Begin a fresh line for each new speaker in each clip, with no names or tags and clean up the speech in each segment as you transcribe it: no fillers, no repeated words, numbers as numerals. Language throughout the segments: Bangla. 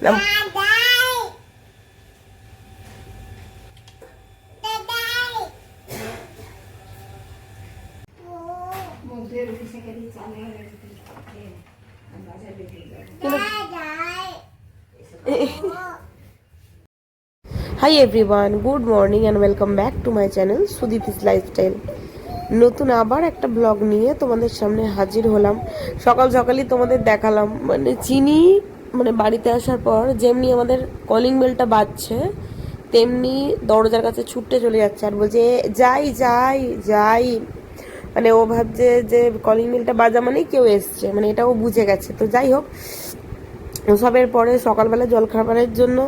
High everyone, good morning and welcome back to my channel Sudipi's lifestyle. নতুন আবার একটা ব্লগ নিয়ে তোমাদের সামনে হাজির হলাম। সকাল সকালই তোমাদের দেখালাম, মানে চিনি মানে বাড়িতে আসার পর যেমনি আমাদের কলিং বেলটা বাজছে তেমনি দরজার কাছে ছুটতে চলে যাচ্ছে আর বলছে যাই যাই যাই। মানে ও ভাবছে যে কলিং বেলটা বাজা মানেই কেউ এসছে, মানে এটাও বুঝে গেছে। তো যাই হোক, ওসবের পরে সকালবেলা জলখাবারের জন্য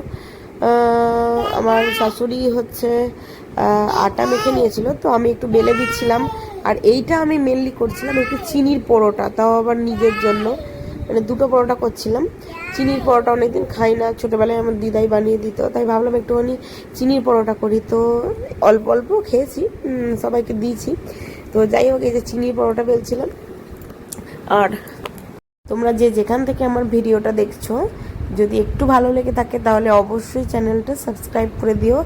আমার শাশুড়ি হচ্ছে আটা মেখে নিয়েছিল, তো আমি একটু বেলে দিচ্ছিলাম। আর এইটা আমি মেনলি করছিলাম একটু চিনির পরোটা, তাও আবার নিজের জন্য, মানে দুটো পরোটা করছিলাম। চিনির পরোটা অনেকদিন খাই না, ছোটোবেলায় আমার দিদাই বানিয়ে দিত, তাই ভাবলাম একটুখানি চিনির পরোটা করি। তো অল্প অল্প খেয়েছি, সবাইকে দিয়েছি। তো যাই হোক, এই যে চিনির পরোটা বেলছিলাম। আর তোমরা যে যেখান থেকে আমার ভিডিওটা দেখছো, যদি একটু ভালো লেগে থাকে তাহলে অবশ্যই চ্যানেলটা সাবস্ক্রাইব করে দিও,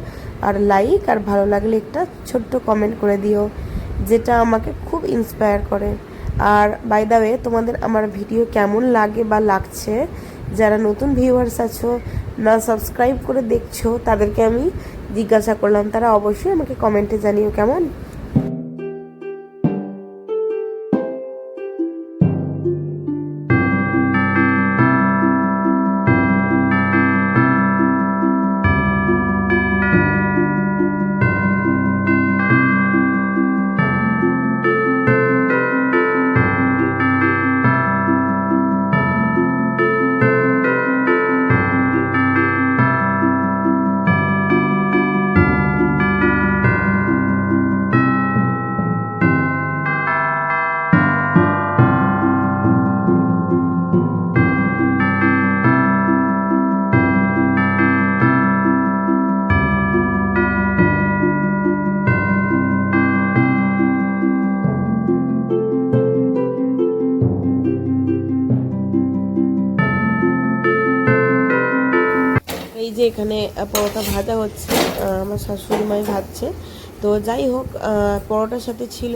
আর লাইক আর ভালো লাগলে একটা ছোট্ট কমেন্ট করে দিও, যেটা আমাকে খুব ইন্সপায়ার করে। আর বাই দ্য ওয়ে, তোমাদের আমার ভিডিও কেমন লাগে বা লাগছে, যারা নতুন ভিউয়ার্স আছো না সাবস্ক্রাইব করে দেখছো তাদেরকে আমি জিজ্ঞাসা করলাম, তারা অবশ্যই আমাকে কমেন্টে জানিও কেমন। এই যে এখানে পরোটা ভাজা হচ্ছে, আমার শাশুড়ি মাই ভাজছে। তো যাই হোক, পরোটার সাথে ছিল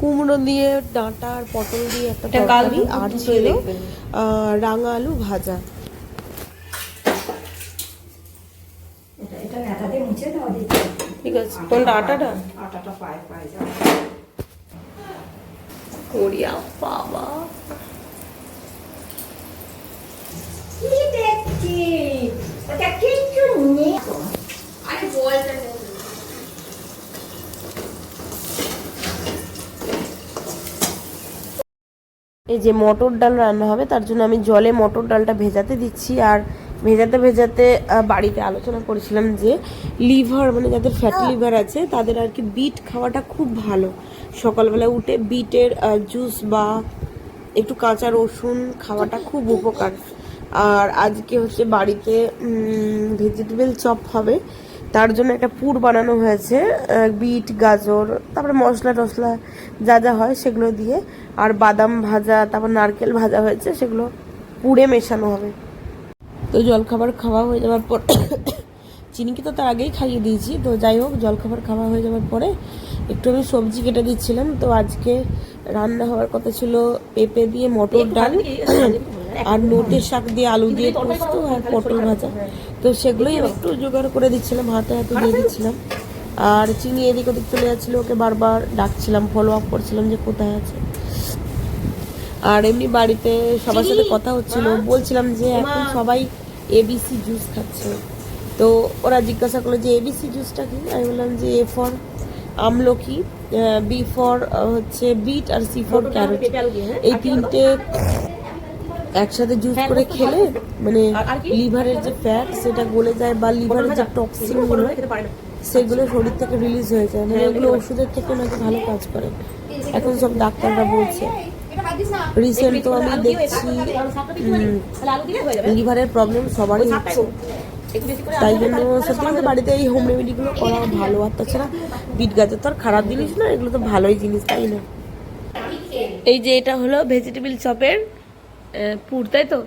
কুমড়ো দিয়ে ডাঁটা আর পটল দিয়ে একটা তরকারি, আর ছিল রাঙা আলু ভাজা। ঠিক আছে, কোনটা আটাটা? আটাটা পায় পায় যা ওরিয়া বাবা। এই যে মটর ডাল রান্না হবে, তার জন্য আমি জলে মটর ডালটা ভেজাতে দিচ্ছি। আর ভেজাতে ভেজাতে বাড়িতে আলোচনা করেছিলাম যে লিভার, মানে যাদের ফ্যাটি লিভার আছে তাদের আর কি বিট খাওয়াটা খুব ভালো। সকালবেলা উঠে বিটের জুস বা একটু কাঁচা রসুন খাওয়াটা খুব উপকার। আর আজকে হচ্ছে বাড়িতে ভেজিটেবল চপ হবে, তার জন্য একটা পুর বানানো হয়েছে, বিট গাজর তারপরে মশলা টশলা যা যা হয় সেগুলো দিয়ে, আর বাদাম ভাজা তারপর নারকেল ভাজা হয়েছে, সেগুলো পুরে মেশানো হবে। তো জলখাবার খাওয়া হয়ে যাওয়ার পর চিনিকে তো তার আগেই খাইয়ে দিয়েছি। তো যাই হোক, জলখাবার খাওয়া হয়ে যাওয়ার পরে একটু আমি সবজি কেটে দিচ্ছিলাম। তো আজকে রান্না হওয়ার কথা ছিল পেঁপে দিয়ে মটর ডাল আর নোটের শাক দিয়ে আলু দিয়ে পোস্ত আর পটল ভাজা। তো সেগুলোই একটু জোগাড় করে দিচ্ছিলাম, হাতে হাতে দিয়ে দিচ্ছিলাম। আর চিনি এদিক ওদিক চলে যাচ্ছিলো, ওকে বারবার ডাকছিলাম, ফলো আপ করছিলাম যে কোথায় আছে। আর এমনি বাড়িতে সবার সাথে কথা হচ্ছিল, বলছিলাম যে এখন সবাই এবিসি জুস খাচ্ছে। তো ওরা জিজ্ঞাসা করলো যে এবিসি জুসটা কি। আমি বললাম যে এ ফর আমলকি, বি ফর হচ্ছে বিট, আর সি ফর ক্যারট। এই তিনটে একসাথে জুস করে খেলে মানে লিভারের যে ফ্যাট সেটা গলে যায়, বা লিভারের যে টক্সিন গুলো সেগুলো শরীর থেকে রিলিজ হয়ে যায়, মানে এগুলো ওষুধের থেকে নাকি ভালো কাজ করে, এখন সব ডাক্তাররা বলছে। রিসেন্ট তো আমি দেখছি লিভারের প্রবলেম সবারই হচ্ছে, তাই জন্য সত্যি বলতে বাড়িতে এই হোম রেমেডিগুলো করা ভালো। আর তাছাড়া বিট গাজর তো আর খারাপ জিনিস না, এগুলো তো ভালোই জিনিস, তাই না? এই যে এটা হলো ভেজিটেবল চপের পুর, তাই তো?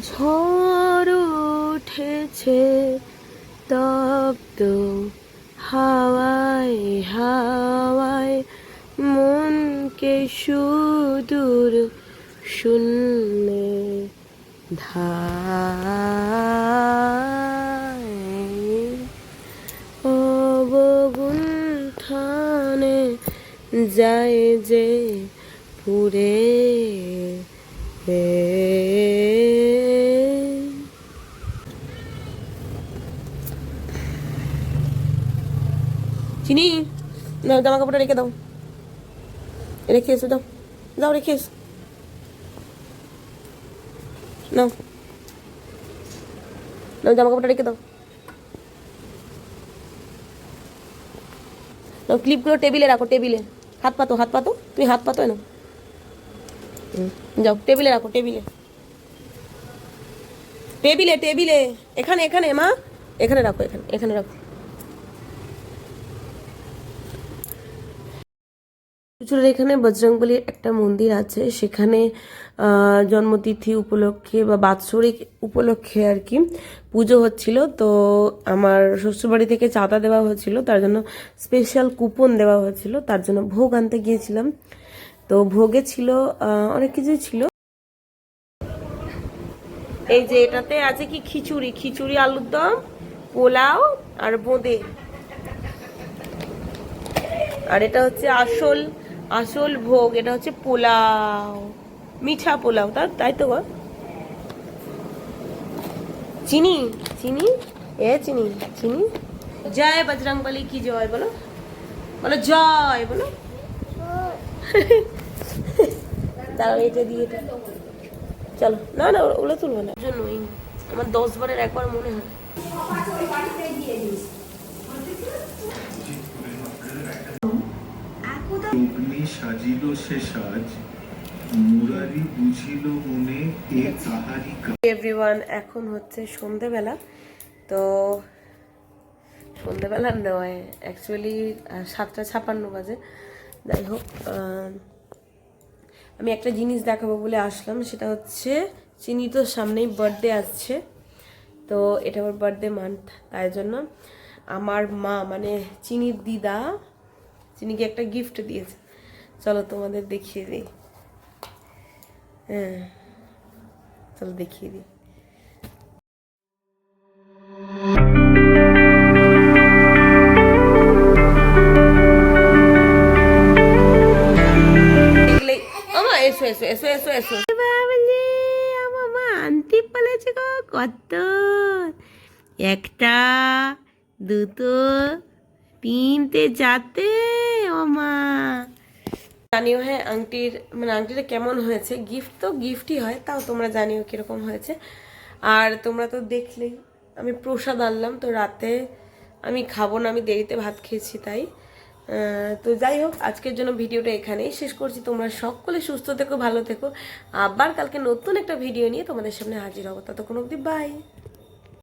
ঝড় উঠেছে তপ্ত হাওয়ায় হাওয়ায় মনকে সুদূর শূন্যে ধায় অবগুণ্ঠনে যায় যে পুরে চিনি না, জামা কাপড়টা রেখে দাও, রেখে এসো, দাও দাও, রেখে এসো, নাও নাও, জামা কাপড়টা রেখে দাও, নাও ক্লিপগুলো টেবিলে রাখো, টেবিলে হাত পাতো, হাত পাতো, তুমি হাত পাতো না, যাও টেবিলে রাখো, টেবিলে টেবিলে টেবিলে, এখানে এখানে মা, এখানে রাখো, এখানে এখানে রাখো। চুচুড়ার এখানে বজরংবলীর একটা মন্দির আছে, সেখানে জন্মতিথি উপলক্ষে বা বাৎসরিক উপলক্ষে আর কি পুজো হচ্ছিল। তো আমার শ্বশুরবাড়ি থেকে চাঁদা দেওয়া হয়েছিল, তার জন্য স্পেশাল কুপন দেওয়া হয়েছিল, তার জন্য ভোগ আনতে গিয়েছিলাম। তো ভোগে ছিল অনেক কিছুই ছিল। এই যে এটাতে আছে কি খিচুড়ি, খিচুড়ি, আলুর দম, পোলাও আর বোঁদে। আর এটা হচ্ছে আসল আসল ভোগ, এটা হচ্ছে পোলাও, মিঠা পোলাও, তাই তো গো। চিনি চিনি, এ চিনি চিনি। জয় বজরংবলী কি জয়, বলো বলো, জয় বলো। দাঁড়াও এটা দিয়ে, চলো, না না ওগুলো তুলবো না, জন্যই আমার 10 বারের একবার মনে হয়।
সাজিল সে সাজ, মুরারি বুঝিল মনে এ তাহারি।
এভরিওয়ান, এখন হচ্ছে সন্ধেবেলা। তো সন্ধেবেলা নয়, অ্যাকচুয়ালি 7:56 বাজে। যাই হোক, আমি একটা জিনিস দেখাবো বলে আসলাম, সেটা হচ্ছে চিনি তো সামনেই বার্থডে আসছে, তো এটা আমার বার্থডে মান্থ, তাই জন্য আমার মা মানে চিনির দিদা চিনিকে একটা গিফট দিয়েছে। চলো তোমাদের দেখিয়ে দিই। হ্যাঁ চলো দেখিয়ে দিই। দেখলেই আমা এসো এসো এসো এসো এসো বাবলে আমার মা আনতে পারছে গো কত, একটা দুটো তিনটে চারটে ও মা। জানিও হ্যাঁ আংটির মানে আংটিটা কেমন হয়েছে। গিফট তো গিফটই হয়, তাও তোমরা জানিও কিরকম হয়েছে। আর তোমরা তো দেখলেই আমি প্রসাদ আনলাম, তো রাতে আমি খাবো না, আমি দেরিতে ভাত খেয়েছি তাই। তো যাই হোক আজকের জন্য ভিডিওটা এখানেই শেষ করছি। তোমরা সকলে সুস্থ থেকো, ভালো থেকো। আবার কালকে নতুন একটা ভিডিও নিয়ে তোমাদের সামনে হাজির হবো। ততক্ষণ অবধি বাই।